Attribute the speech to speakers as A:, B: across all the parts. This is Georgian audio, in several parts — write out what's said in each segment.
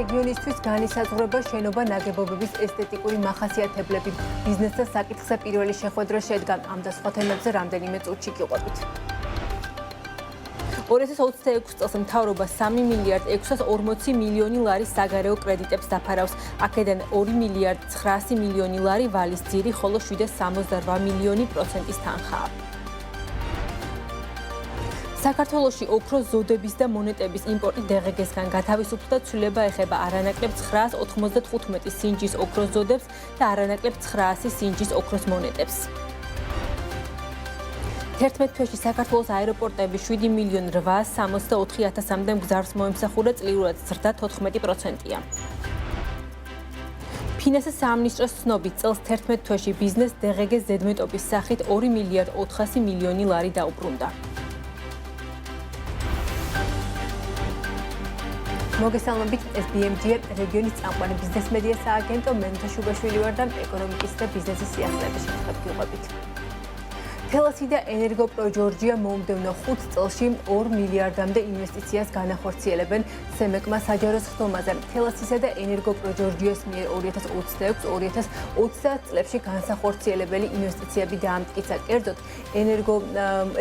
A: რეგიონისთვის განისაზღვრება შენობა ნაგებობების ესთეტიკური მახასიათებლები. ბიზნესთან საკითხზე პირველი შეხვედრა შედგა. ამ და სხვა თემებზე რამდენიმე წუთში გიყვებით. 2026 წელს მთავრობა 3 მილიარდ 640 მილიონი ლარის საგარეო კრედიტებს დაფარავს. აქედან 2 მილიარდ 900 მილიონი ლარი ვალის ძირი, ხოლო 768 მილიონი პროცენტის თანხაა. საქართველოში ოქროს ზოდების და მონეტების იმპორტი დღეგესგან გათავისუფლდა. ცვლილება ეხება არანაკლებ 995 სინჯის ოქროს ზოდებს და არანაკლებ 900 სინჯის ოქროს მონეტებს. 11 თვეში საქართველოს აეროპორტები 7 მილიონ 864,000-მდე მგზავრს მოემსახურა, წლიურად ზრდა 14%-ია. ფინანსის სამინისტროს ცნობით წელს 11 თვეში ბიზნეს დღგ ზედმეტობის სახით 2 მილიარდ 400 მილიონი ლარი დაუბრუნდა. მოგესალმებით, ეს BMG რეგიონის წამყვანი ბიზნეს მედია სააგენტო, მე ნინო შუბაშვილი ვარ და ეკონომიკის და ბიზნესის სიახლეების შესახებ გიყვებით. თელასი და ენერგოპრო ჯორჯია მომდევნო 5 წელში 2 მილიარდამდე ინვესტიციას განახორციელებენ სემეკმა საჯარო სხდომაზე. თელასისა და ენერგოპრო ჯორჯიას მიერ 2026-2030 წლებში განსახორციელებელი ინვესტიციები დაამტკიცა. კერძოდ,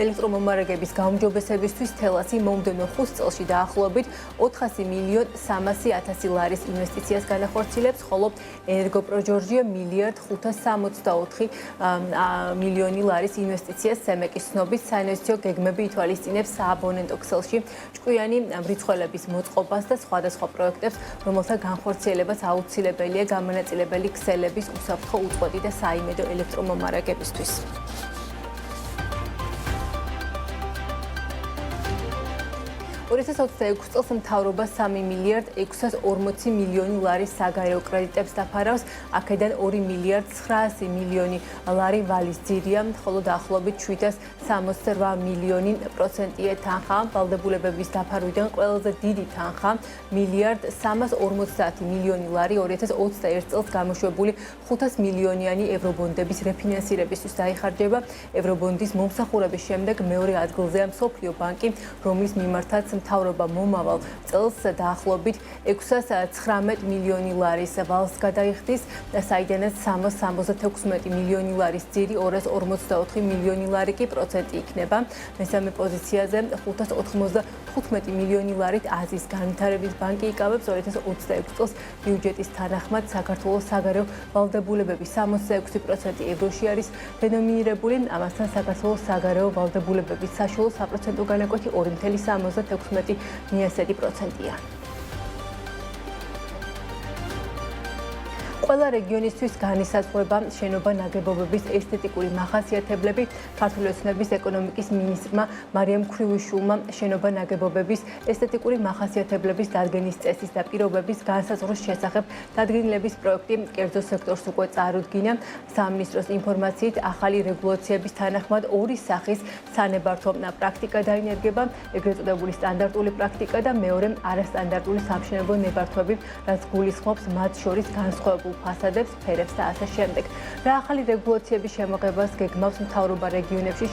A: ელექტრომომარაგების გაუმჯობესებისთვის თელასი მომდევნო 5 წელში დაახლოებით 400 მილიონ 300,000 ლარის ინვესტიციას განახორციელებს, ხოლო ენერგოპრო ჯორჯია მილიარდ 564 მილიონი ლარის ინვესტიციას სემეკის ცნობით საინვესტიციო გეგმები ითვალისწინებს სააბონენტო ქსელში ჭკვიანი მრიცხველების მოწყობას და სხვადასხვა პროექტებს, რომელთა განხორციელებაც აუცილებელია გამონაწილებელი ქსელების უსაფრთხო უწყვეტი და საიმედო ელექტრომომარაგებისთვის. წელს მთავრობა 3 მილიარდ 640 მილიონი ლარის საგარეო კრედიტებს დაფარავს, აქედან 2 მილიარდ 900 მილიონი ლარი ვალის ძირია, ხოლო დაახლოებით 768 მილიონი პროცენტია თანხა. ვალდებულებების დაფარვიდან ყველაზე დიდი თანხა მილიარდ 350 მილიონი ლარი 2021 წელს გამოშვებული 500 მილიონიანი ევრობონდების რეფინანსირებისთვის დაიხარჯება. ევრობონდის მომსახურების შემდეგ მეორე ადგილზეა მსოფლიო ბანკი, რომლის მიმართაც მთავრობა მომავალ წელს დაახლოებით 619 მილიონი ლარის ვალს გადაიხდის, საიდანაც 376 მილიონი ლარის ძირი, 244 მილიონი ლარი კი პროცენტი იქნება. მესამე პოზიციაზე 595 მილიონი ლარით აზიის განვითარების ბანკი იკავებს. 2026 წელს ბიუჯეტის თანახმად საქართველოს საგარეო ვალდებულებების 66% ევროში არის დენომინირებული. ამასთან საქართველოს საგარეო ვალდებულებების საშუალო საპროცენტო განაკვეთი 2,76%-ია. ყველა რეგიონისთვის განისაზღვრება შენობა ნაგებობების ესთეტიკური მახასიათებლები. ქართული ოცნების ეკონომიკის მინისტრმა მარიამ ქრივიშვილმა შენობა ნაგებობების ესთეტიკური მახასიათებლების დადგენის წესის და პირობების განსაზღვრის შესახებ დადგენილების პროექტი კერძო სექტორს უკვე წარუდგინა. სამინისტროს ინფორმაციით, ახალი რეგულაციების თანახმად ორი სახის სანებართო პრაქტიკა დაინერგება, ეგრეთ წოდებული სტანდარტული პრაქტიკა და მეორე არასტანდარტული სამშენებლო ნებართვები, რაც გულისხმობს მათ შორის განსხვავებულ ფასადებს, ფერებს და ასე შემდეგ. რა ახალი რეგულაციების შემოღებას გეგმავს მთავრობა რეგიონებში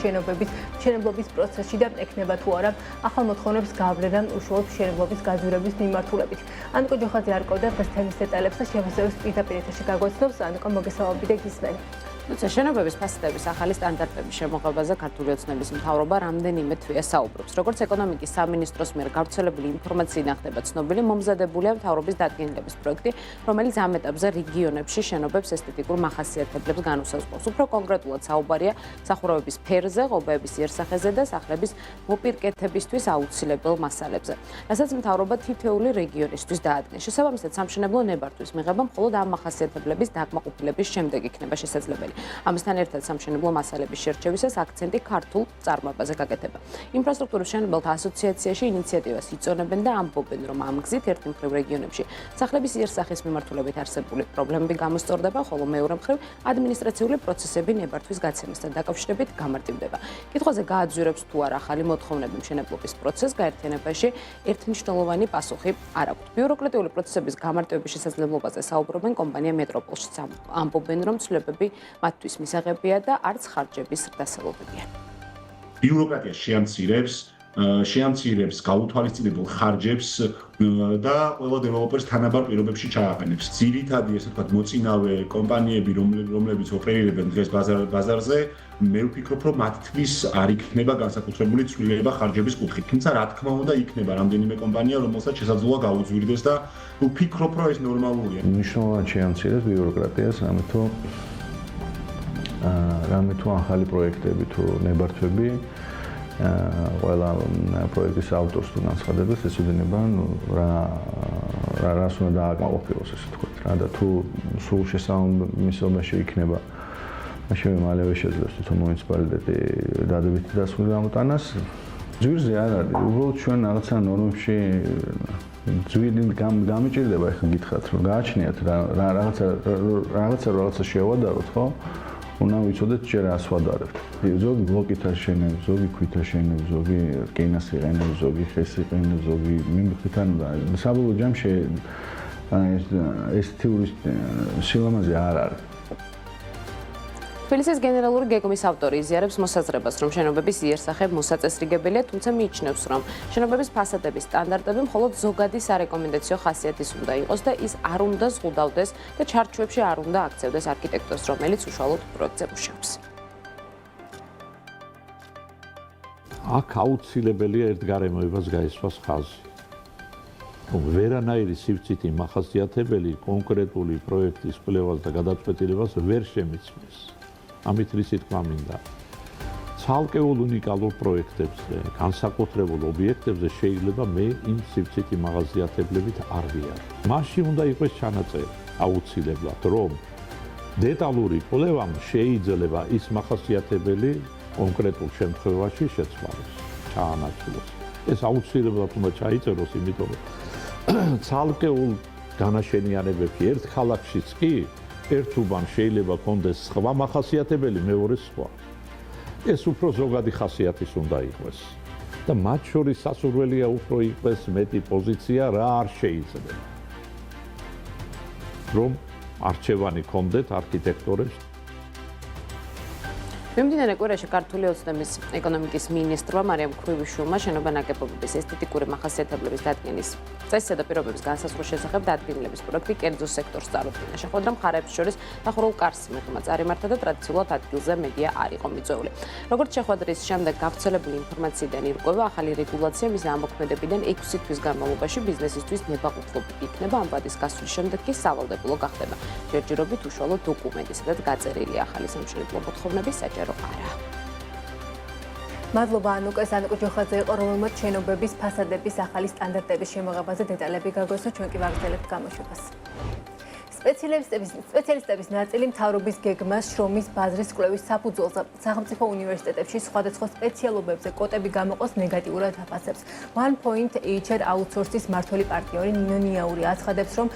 A: მშენებლობის პროცესში და ექნება თუ არა ახალ მოთხოვნებს გავლენა უშუალოდ მშენებლობის გაძვირების მიმართულებით. ანიკო ჯოხაძე არკოვდა დღეს თემის დეტალებს და შემოსევებს პირდაპირ ეთერში გაგაცნობს. ანიკო, მოგესალმები და გისმენთ.
B: შენობების ფასადების ახალი სტანდარტების შემოღებაზე ქართული ოცნების მთავრობა რამდენიმე თვეა საუბრობს. როგორც ეკონომიკის სამინისტროს მიერ გავრცელებული ინფორმაციიდან ხდება ცნობილი, მომზადებულია მთავრობის დადგენილების პროექტი, რომელიც ამ ეტაპზე რეგიონებში შენობებს ესთეტიკურ მახასიათებლებს განუსაზღვრავს. უფრო კონკრეტულად საუბარია სახურავების ფერზე, ღობეების იერსახეზე და სახლების მოპირკეთებისთვის აუცილებელ მასალებზე, რასაც მთავრობა თითოეული რეგიონისთვის დაადგეს. შესაბამისად, სამშენებლო ნებართვის მიღება მხოლოდ ამ მახასიათებლების დაკმაყოფილების შემდეგ იქნება შესაძლებელი. ამასთან ერთად სამშენებლო მასალების შერჩევისას აქცენტი ქართულ წარმოებაზე გაკეთება. ინფრასტრუქტურის მშენებელთა ასოციაციაში ინიციატივას იწონებენ და ამბობენ, რომ ამ გზით ერთი მხრივ რეგიონებში სახლების იერსახის მიმართულებით არსებული პრობლემები გამოსწორდება, ხოლო მეორე მხრივ ადმინისტრაციული პროცესები ნებართვის გაცემასთან დაკავშირებით გამარტივდება. კითხვაზე გააძვირებს თუ არა ახალი მოთხოვნები მშენებლობის პროცესს, გაერთიანებაში ერთმნიშვნელოვანი პასუხი არ აქვს. ბიუროკრატიული პროცესების გამარტივების შესაძლებლობაზე საუბრობენ კომპანია მეტროპოლშიც. ამბობენ, რომ ცვლილებები მათთვის მისაღებია და არც ხარჯების დასალობებია.
C: ბიუროკრატია შეამცირებს შეამცირებს გაუთვალისწინებელ ხარჯებს და ყველა დეველოპერს თანაბარ პირობებში ჩააყენებს. ძირითადი ესე ვთქვათ მოწინავე კომპანიები, რომლებიც ოპერირებენ დღეს ბაზარზე, მე ვფიქრობ, რომ მათთვის არ იქნება განსაკუთრებული ცვლილება ხარჯების კუთხით. თუმცა რა თქმა უნდა იქნება რამდენიმე კომპანია, რომელსაც შესაძლოა გაუძვირდეს და ვფიქრობ, რომ ეს ნორმალურია.
D: მნიშვნელოვნად შეამცირებს ბიუროკრატიას, რამე თუ ახალი პროექტები თუ ნებართვები ყველა პროექტის ავტორს თუ განცხადებას ეცოდინება რას უნდა დააკმაყოფილოს ესე ვთქვათ რა და თუ სულ შესაბამისობაში იქნება მაშინ მალევე შეძლებს თვითონ მუნიციპალიტეტი დადებითი დასკვნის გამოტანას ძვირზე არ არის უბრალოდ ჩვენ რაღაცა ნორმებში ძვირი გამიჭირდება ეხლა გითხრათ რომ გააჩნიათ რაღაცა შევადაროთ ხო უნდა ვიცოდეთ ჯერ რას ვადარებთ. ზოგი ბლოკით აშენებს, ზოგი ქვით აშენებს, ზოგი რკინას იყენებს, ზოგი ხეს იყენებს, ზოგი მიმღით ან საბოლოო ჯამში ეს თეორიის სილამაზე არ არის.
B: თბილისის გენერალური გეგმის ავტორი იზიარებს მოსაზრებას, რომ შენობების იერსახე მოსაწესრიგებელია, თუმცა მიიჩნევს, რომ შენობების ფასადების სტანდარტები მხოლოდ ზოგადი სარეკომენდაციო ხასიათის უნდა იყოს და ის არ უნდა ზღუდავდეს და ჩარჩოებში არ უნდა აქცევდეს არქიტექტორს, რომელიც უშუალოდ პროექტზე მუშაობს.
E: აქ აუცილებელია ერთგარემოებას გაესვას ხაზი. ვერანაირი სივრცითი მახასიათებელი კონკრეტული პროექტის კვლევას და გადაწყვეტილებას ვერ შემიცვლის. ამით რისი თქმა მინდა. ცალკეულ უნიკალურ პროექტებზე, განსაკუთრებულ ობიექტებზე შეიძლება მე იმ სივრცითი მახასიათებლებით არ ვიარ. მასში უნდა იყოს ჩანაწერი აუცილებლად, რომ დეტალური კვლევამ შეიძლება ის მახასიათებელი კონკრეტულ შემთხვევაში შეცვალოს, ჩაანაცვლოს. ეს აუცილებლად უნდა ჩაიწეროს, იმიტომ რომ ცალკეულ განაშენიანებებში ერთ ქალაქშიც კი ერთ უბან შეიძლება კონდეს სხვა მახასიათებელი, მეორე სხვა. ეს უფრო ზოგადი ხასიათის უნდა იყოს. და მათ შორის სასურველია უფრო იყოს მეტი პოზიცია რა არ შეიძლება. რომ არჩევანი კონდეთ არქიტექტორებს
B: მიმდინარე კვირაში ქართული ოცნების ეკონომიკის მინისტრმა მარიამ ქრუიბიშვილმა შენობა ნაგებობების ესთეტიკური მახასიათებლების დადგენის წესისა და პირობების განსაზღვრის შესახებ დადგენილების პროექტი კერძო სექტორს წარუდგინა. შეხვედრა მხარეებს შორის დახურულ კარს მიღმა წარიმართა და ტრადიციულად ადგილზე მედია არ იყო მიწვეული. როგორც შეხვედრის შემდეგ გავრცელებული ინფორმაციიდან ირკვევა, ახალი რეგულაცია მის ამოქმედებიდან 6 თვის განმავლობაში ბიზნესისთვის ნებაყოფლობითი იქნება, ამ ვადის გასვლის შემდეგ კი სავალდებულო გახდება. ჯერჯერობით უშუალო დოკუმენტი, სადაც გაწერილი ახალი სამშენებლო მოთხოვნები საჭირო არა.
A: მადლობა ანუკას, ანუკა ჯოხაძე იყო, რომელმაც შენობების ფასადების ახალი სტანდარტების შემოღებაზე დეტალები გაგოსვა, ჩვენ კი ვაგრძელებთ გამოშვებას. სპეციალისტების ნაწილი მთავრობის გეგმას შრომის ბაზრის კვლევის საფუძველზე სახელმწიფო უნივერსიტეტებში სხვადასხვა სპეციალობებზე კოტები გამოყოს ნეგატიურად აფასებს. One Point HR Outsource-ის მმართველი პარტნიორი ნინო ნიაური აცხადებს, რომ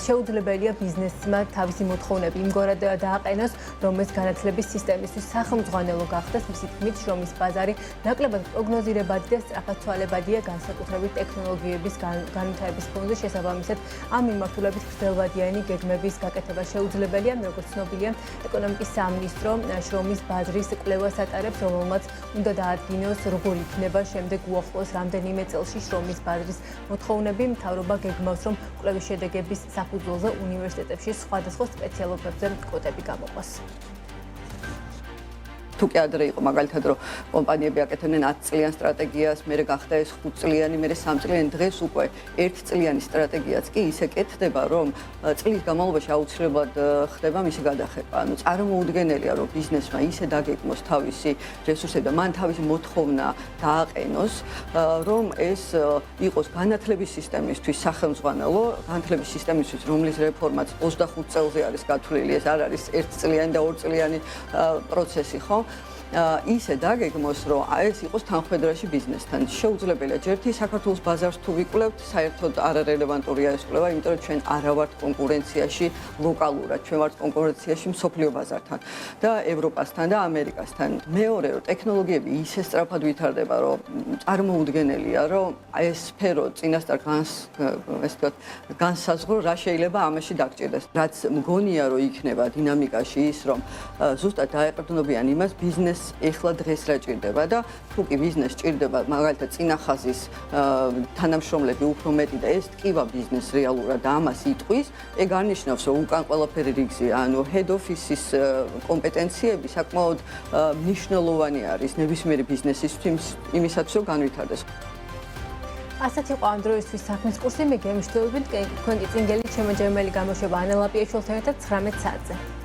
A: შეუძლებელია ბიზნესმა თავისი მოთხოვნები იმგვარად დააყენოს, რომ ეს განათლების სისტემისთვის სახელმძღვანელო გახდეს. მისი თქმით, შრომის ბაზარი ნაკლებად პროგნოზირებადი და სწრაფადცვალებადია, განსაკუთრებით ტექნოლოგიების განვითარების ფონზე შესაბამისად ამ მიმართულებით გრძელვადიანი გეგმების გაკეთება შეუძლებელია, როგორც ცნობილია, ეკონომიკის სამინისტრო შრომის ბაზრის კვლევას ატარებს, რომელმაც უნდა დაადგინოს, როგორ იქნება შემდეგ უახლოეს რამდენიმე წელში შრომის ბაზრის მოთხოვნები. მთავრობა გეგმავს, რომ კვლევის შედეგების საფუძველზე უნივერსიტეტებში სხვადასხვა სპეციალობებზე კოტები გამოყოს.
F: თუ კი ადრე იყო მაგალითად რომ კომპანიები აკეთებდნენ 10 წლიან სტრატეგიას, მერე გახდა ეს 5 წლიანი, მერე 3 წლიანი, დღეს უკვე 1 წლიანი სტრატეგიაც კი ისე კეთდება, რომ წლის განმავლობაში აუცილებლად ხდება მისი გადახება. ანუ წარმოუდგენელია, რომ ბიზნესმა ისე დაგეგმოს თავისი რესურსები და მან თავისი მოთხოვნა დააყენოს, რომ ეს იყოს განათლების სისტემისთვის სახელმძღვანელო, განათლების სისტემისთვის, რომლის რეფორმაც 25 წელზე არის გათვლილი, ეს არ არის 1 წლიანი და 2 წლიანი პროცესი, ხო? ისე დაგეგმოს, რომ ეს იყოს თანხმედრაში ბიზნესთან. შეუძლებელია ჯერთი საქართველოს ბაზარს თუ ვიკვლევთ, საერთოდ არარელევანტურია ეს კვლევა, იმიტომ რომ ჩვენ არა ვართ კონკურენციაში ლოკალურად, ჩვენ ვართ კონკურენციაში მსოფლიო ბაზართან და ევროპასთან და ამერიკასთან. მეორე, რომ ტექნოლოგიები ისე სწრაფად ვითარდება, რომ წარმოუდგენელია, რომ ეს სფერო წინასწარ განსაზღვრო რა შეიძლება ამაში დაგჭირდეს. რაც მგონია, რომ იქნება დინამიკაში ის, რომ ზუსტად დაეყრდნობიან იმას ბიზნეს ეხლა დღეს რა ჭირდება და თუ კი ბიზნეს ჭირდება მაგალითად წინახაზის თანამშრომლები უფრო მეტი და ეს ტკივა ბიზნეს რეალურად და ამას იტყვის, ეგ არნიშნავს, რომ უკან ყველაფერი რიგზია, ანუ head office-ის კომპეტენციები საკმაოდ მნიშვნელოვანი არის ნებისმიერი ბიზნესისთვის იმისათვის, რომ განვითარდეს.
A: ასეთ იყო ამ დროისთვის საქმის კურსი, მე გემშვიდობებით, თქვენ კი წინ გელით შემაჯამებელი გამოშვება ანელაპიაშვილთან ერთად 19 საათზე.